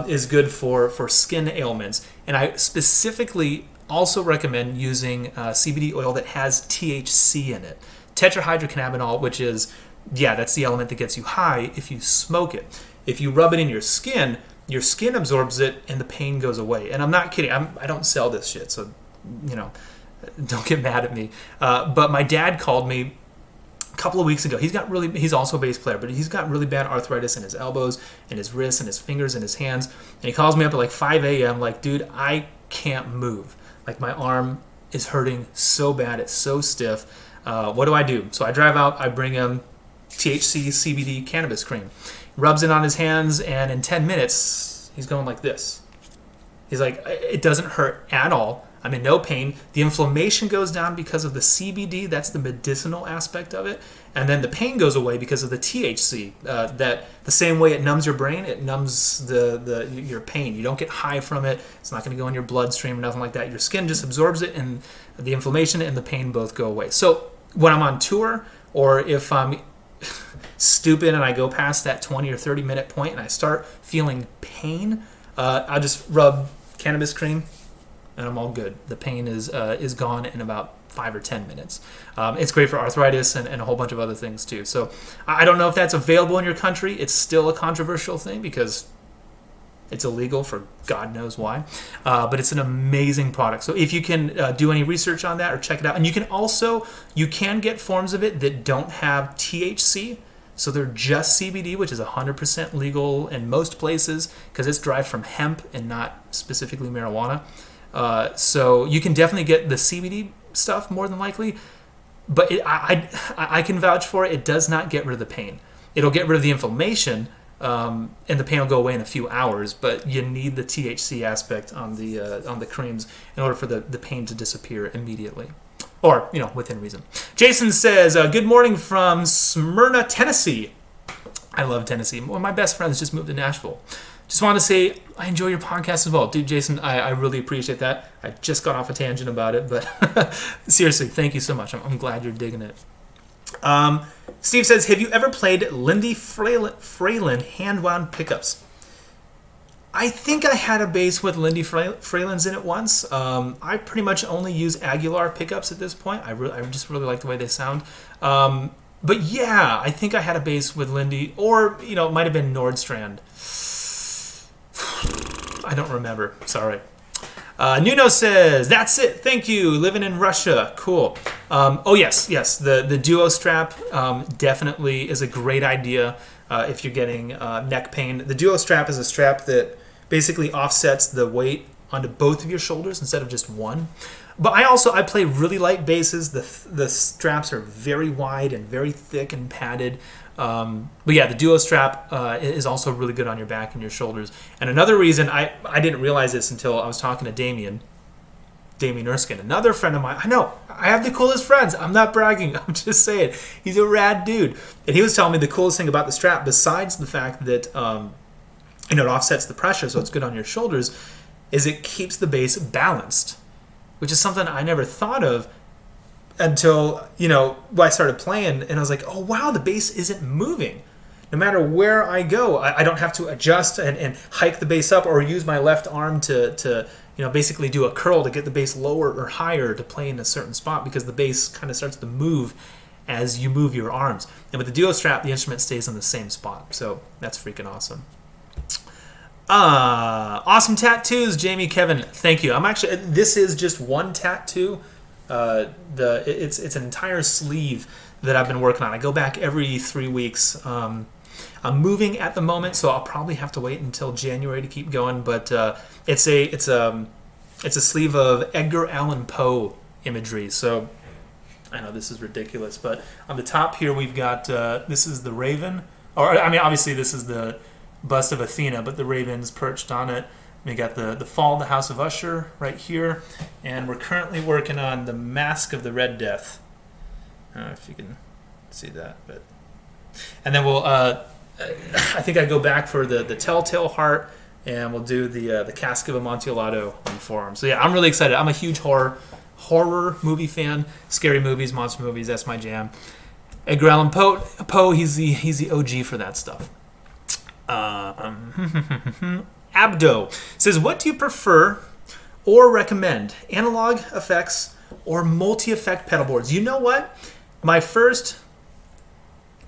is good for skin ailments. And I specifically also recommend using CBD oil that has THC in it, tetrahydrocannabinol, which is that's the element that gets you high if you smoke it. If you rub it in your skin absorbs it and the pain goes away. And I'm not kidding. I don't sell this shit, so don't get mad at me. But my dad called me a couple of weeks ago. He's also a bass player, but he's got really bad arthritis in his elbows and his wrists and his fingers and his hands. And he calls me up at like 5 a.m. like, dude, I can't move. Like my arm is hurting so bad. It's so stiff. What do I do? So I drive out. I bring him THC CBD cannabis cream. Rubs it on his hands, and in 10 minutes, he's going like this. He's like, it doesn't hurt at all. I'm in no pain. The inflammation goes down because of the CBD. That's the medicinal aspect of it. And then the pain goes away because of the THC. That the same way it numbs your brain, it numbs your pain. You don't get high from it. It's not going to go in your bloodstream or nothing like that. Your skin just absorbs it, and the inflammation and the pain both go away. So when I'm on tour, or if I'm stupid and I go past that 20 or 30 minute point and I start feeling pain, I'll just rub cannabis cream and I'm all good. The pain is gone in about 5 or 10 minutes. It's great for arthritis and a whole bunch of other things too. So I don't know if that's available in your country. It's still a controversial thing because it's illegal for God knows why. But it's an amazing product. So if you can do any research on that or check it out. And you can get forms of it that don't have THC. So they're just CBD, which is 100% legal in most places because it's derived from hemp and not specifically marijuana. So you can definitely get the CBD stuff more than likely. But I can vouch for it. It does not get rid of the pain. It'll get rid of the inflammation. And the pain will go away in a few hours, but you need the THC aspect on the creams in order for the pain to disappear immediately, or within reason. Jason says, "Good morning from Smyrna, Tennessee." I love Tennessee. One of my best friends just moved to Nashville. Just wanted to say I enjoy your podcast as well, dude. Jason, I really appreciate that. I just got off a tangent about it, but seriously, thank you so much. I'm glad you're digging it. Steve says, have you ever played Lindy Fralin hand-wound pickups? I think I had a bass with Lindy Fralin's in it once. I pretty much only use Aguilar pickups at this point. I just really like the way they sound. But yeah, I think I had a bass with Lindy, or it might have been Nordstrand. I don't remember. Sorry. Nuno says, that's it. Thank you. Living in Russia. Cool. Yes. The Duo strap definitely is a great idea if you're getting neck pain. The Duo strap is a strap that basically offsets the weight onto both of your shoulders instead of just one. But I play really light basses. The straps are very wide and very thick and padded. But yeah, the Duo strap is also really good on your back and your shoulders. And another reason, I didn't realize this until I was talking to Damien Erskine, another friend of mine. I know, I have the coolest friends. I'm not bragging. I'm just saying. He's a rad dude. And he was telling me the coolest thing about the strap, besides the fact that it offsets the pressure so it's good on your shoulders, is it keeps the bass balanced, which is something I never thought of until, I started playing, and I was like, oh, wow, the bass isn't moving. No matter where I go, I don't have to adjust and hike the bass up or use my left arm to basically do a curl to get the bass lower or higher to play in a certain spot, because the bass kind of starts to move as you move your arms. And with the Duo strap, the instrument stays in the same spot. So that's freaking awesome. Awesome tattoos, Jamie Kevin. Thank you. This is just one tattoo. It's an entire sleeve that I've been working on. I go back every 3 weeks. I'm moving at the moment, so I'll probably have to wait until January to keep going. But it's a sleeve of Edgar Allan Poe imagery. So I know this is ridiculous, but on the top here we've got this is the Raven, obviously this is the bust of Athena, but the ravens perched on it. We got the Fall of the House of Usher right here, and we're currently working on the Mask of the Red Death. I don't know if you can see that, but and then we'll. I think I go back for the Telltale Heart, and we'll do the Cask of Amontillado on the forearm. So yeah, I'm really excited. I'm a huge horror movie fan. Scary movies, monster movies. That's my jam. Edgar Allan Poe. He's the OG for that stuff. Abdo says, what do you prefer or recommend? Analog effects or multi-effect pedal boards? You know what? My first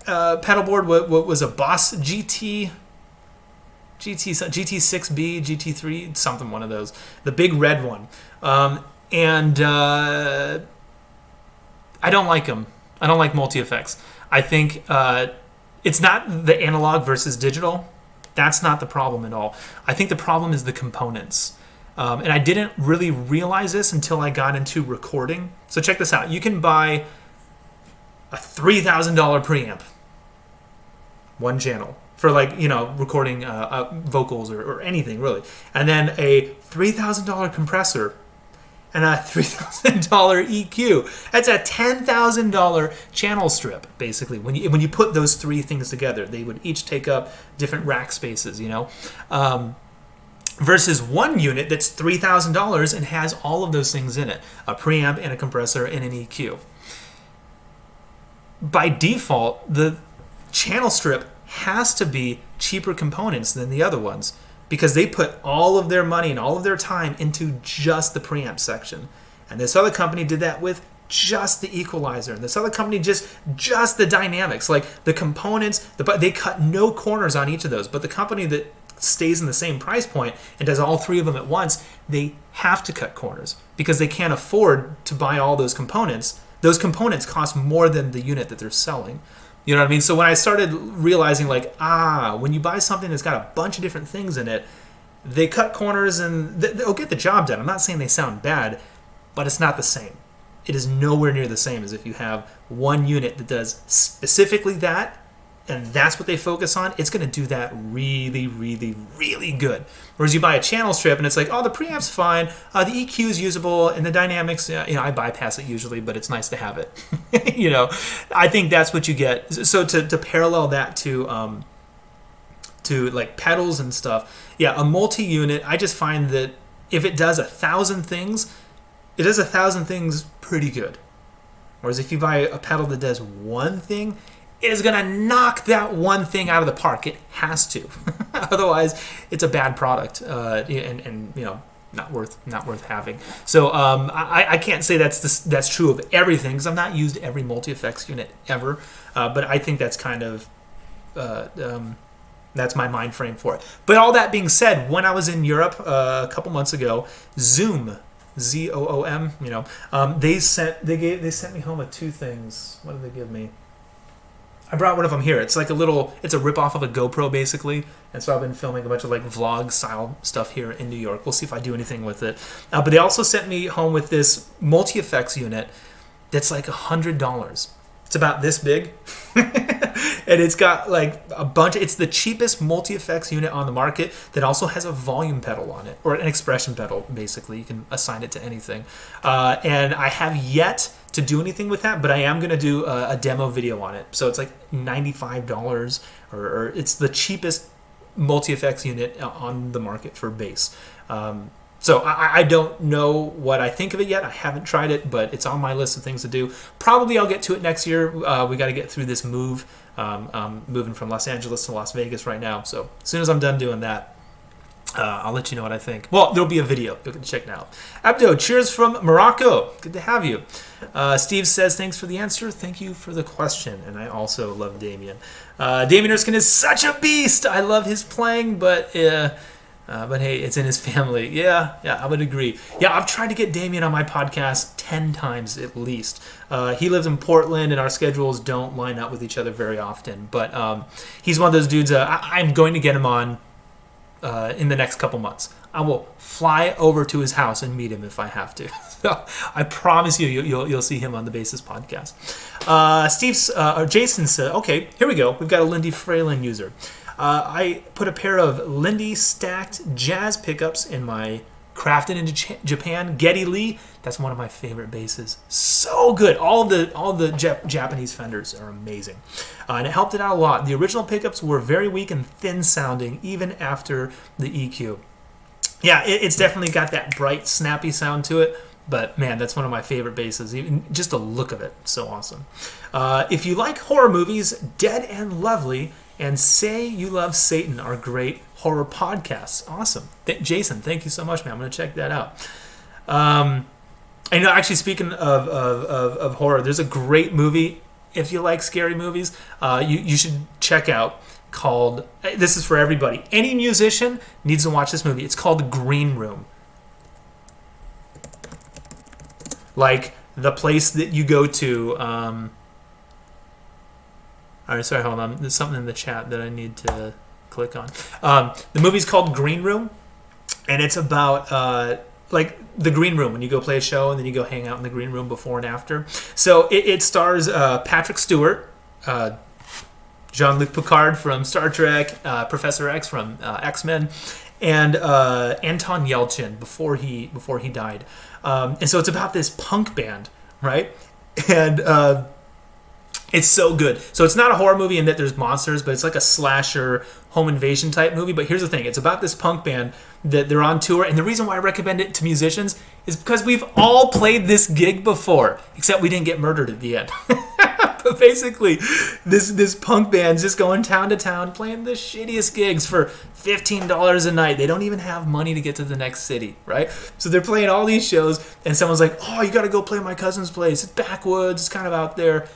pedal board was a Boss GT6B, GT3, something, one of those. The big red one. And I don't like them. I don't like multi-effects. I think it's not the analog versus digital. That's not the problem at all. I think the problem is the components. And I didn't really realize this until I got into recording. So check this out. You can buy a $3,000 preamp, one channel, for recording vocals or anything really. And then a $3,000 compressor and a $3,000 EQ. That's a $10,000 channel strip, basically. When you put those three things together, they would each take up different rack spaces, versus one unit that's $3,000 and has all of those things in it: a preamp and a compressor and an EQ. By default, the channel strip has to be cheaper components than the other ones, because they put all of their money and all of their time into just the preamp section. And this other company did that with just the equalizer. And this other company just the dynamics. Like the components, they cut no corners on each of those. But the company that stays in the same price point and does all three of them at once, they have to cut corners because they can't afford to buy all those components. Those components cost more than the unit that they're selling. You know what I mean? So when I started realizing, when you buy something that's got a bunch of different things in it, they cut corners and they'll get the job done. I'm not saying they sound bad, but it's not the same. It is nowhere near the same as if you have one unit that does specifically that, and that's what they focus on. It's going to do that really, really, really good. Whereas you buy a channel strip and it's like, oh, the preamp's fine, the EQ is usable, and the dynamics, I bypass it usually, but it's nice to have it. I think that's what you get. So to parallel that to like pedals and stuff, a multi-unit, I just find that if it does 1,000 things, it does 1,000 things pretty good. Whereas if you buy a pedal that does one thing, it is going to knock that one thing out of the park. It has to. Otherwise, it's a bad product, and not worth having. So I can't say that's true of everything, because I've not used every multi-effects unit ever. But I think that's kind of that's my mind frame for it. But all that being said, when I was in Europe a couple months ago, Zoom, Zoom, they sent me home with two things. What did they give me? I brought one of them here. It's like it's a rip-off of a GoPro, basically. And so I've been filming a bunch of vlog-style stuff here in New York. We'll see if I do anything with it. But they also sent me home with this multi-effects unit that's like $100. It's about this big. And it's got a bunch. It's the cheapest multi-effects unit on the market that also has a volume pedal on it, or an expression pedal, basically. You can assign it to anything. And I have yet to do anything with that, but I am going to do a demo video on it. So it's like $95, or it's the cheapest multi-effects unit on the market for bass. So I don't know what I think of it yet. I haven't tried it, but it's on my list of things to do. Probably I'll get to it next year. We got to get through this move. Moving from Los Angeles to Las Vegas right now. So as soon as I'm done doing that, I'll let you know what I think. Well, there'll be a video. You can check it out. Abdo, cheers from Morocco. Good to have you. Steve says, thanks for the answer. Thank you for the question. And I also love Damien. Damien Erskine is such a beast. I love his playing, but hey, it's in his family. Yeah, I would agree. Yeah, I've tried to get Damien on my podcast 10 times at least. He lives in Portland, and our schedules don't line up with each other very often. But he's one of those dudes. I'm going to get him on in the next couple months. I will fly over to his house and meet him if I have to. So I promise you'll see him on the Basis podcast. Jason said, okay, here we go. We've got a Lindy Fralin user. I put a pair of Lindy stacked jazz pickups in my Crafted in Japan Geddy Lee. That's one of my favorite basses. So good. All the Japanese Fenders are amazing. And it helped it out a lot. The original pickups were very weak and thin sounding even after the EQ. Yeah, it's definitely got that bright, snappy sound to it. But man, that's one of my favorite basses. Even just the look of it, so awesome. If you like horror movies, Dead and Lovely and Say You Love Satan are great horror podcasts. Awesome. Jason, thank you so much, man. I'm going to check that out. And actually, speaking of horror, there's a great movie, if you like scary movies, you should check out, called, this is for everybody. Any musician needs to watch this movie. It's called Green Room. Like the place that you go to. All right, sorry, hold on. There's something in the chat that I need to click on. The movie's called Green Room, and it's about like the green room when you go play a show and then you go hang out in the green room before and after. So it stars Patrick Stewart, Jean-Luc Picard from Star Trek, Professor X from X-Men, and Anton Yelchin before he died. And so it's about this punk band, right? And it's so good. So it's not a horror movie in that there's monsters, but it's like a slasher home invasion type movie. But here's the thing. It's about this punk band that they're on tour. And the reason why I recommend it to musicians is because we've all played this gig before, except we didn't get murdered at the end. But basically, this punk band's just going town to town playing the shittiest gigs for $15 a night. They don't even have money to get to the next city, right? So they're playing all these shows, and someone's like, "Oh, you got to go play my cousin's place. It's backwoods. It's kind of out there."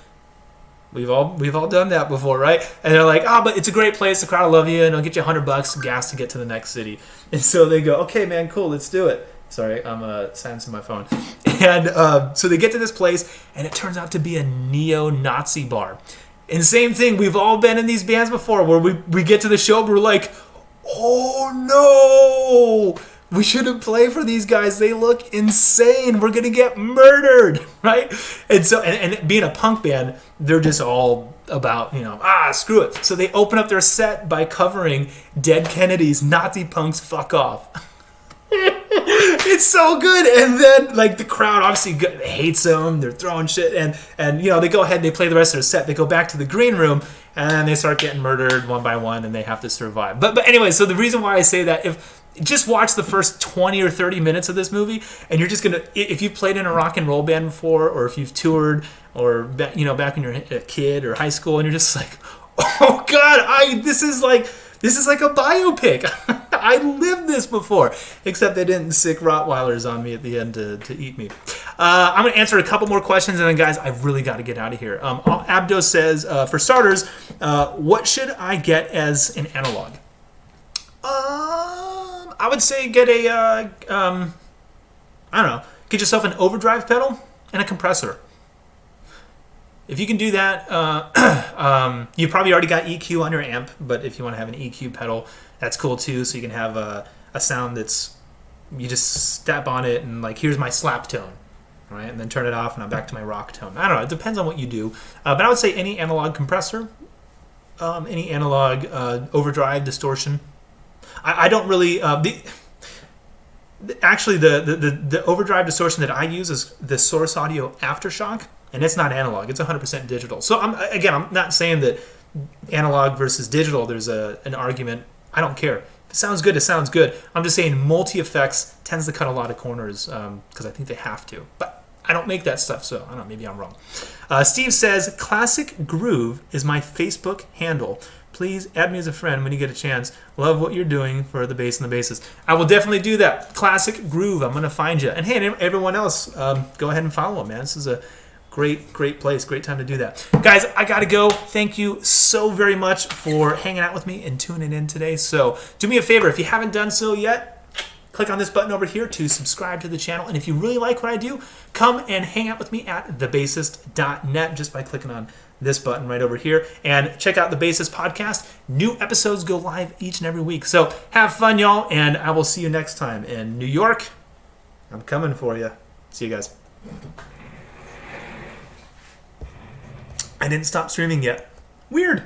We've all done that before, right? And they're like, "Oh, but it's a great place. The crowd will love you, and I'll get you $100 gas to get to the next city." And so they go, "Okay, man, cool. Let's do it." Sorry, I'm silencing my phone. And so they get to this place, and it turns out to be a neo-Nazi bar. And same thing, we've all been in these bands before where we get to the show, but we're like, "Oh no, we shouldn't play for these guys. They look insane. We're going to get murdered," right? And so, and being a punk band, they're just all about, screw it. So they open up their set by covering Dead Kennedys, Nazi Punks Fuck Off. It's so good. And then like the crowd obviously hates them. They're throwing shit, and they go ahead and they play the rest of their set. They go back to the green room and they start getting murdered one by one, and they have to survive. But anyway, so the reason why I say that, if just watch the first 20 or 30 minutes of this movie, and you're just gonna, if you've played in a rock and roll band before, or if you've toured, or back when you're a kid or high school, and you're just like, "Oh God, this is like a biopic." I lived this before, except they didn't sick Rottweilers on me at the end to eat me. I'm going to answer a couple more questions, and then, guys, I've really got to get out of here. Abdo says, for starters, what should I get as an analog? I would say get get yourself an overdrive pedal and a compressor. If you can do that, you probably already got EQ on your amp, but if you want to have an EQ pedal, that's cool too. So you can have a sound that's, you just step on it and like, here's my slap tone, right? And then turn it off and I'm back to my rock tone. I don't know, it depends on what you do. But I would say any analog compressor, any analog overdrive, distortion. I don't really, actually the overdrive distortion that I use is the Source Audio Aftershock. And it's not analog; it's 100% digital. So I'm not saying that analog versus digital, there's an argument. I don't care. If it sounds good, it sounds good. I'm just saying multi-effects tends to cut a lot of corners because I think they have to. But I don't make that stuff, so I don't know. Maybe I'm wrong. Steve says, "Classic Groove is my Facebook handle. Please add me as a friend when you get a chance. Love what you're doing for the bass and the bassist." I will definitely do that. Classic Groove. I'm going to find you. And hey, everyone else, go ahead and follow him, man. This is a great place, great time to do that. Guys, I gotta go. Thank you so very much for hanging out with me and tuning in today. So do me a favor, if you haven't done so yet, click on this button over here to subscribe to the channel. And if you really like what I do, come and hang out with me at thebassist.net just by clicking on this button right over here. And check out the Bassist Podcast. New episodes go live each and every week. So have fun, y'all, and I will see you next time. In New York, I'm coming for you. See you guys. I didn't stop streaming yet. Weird.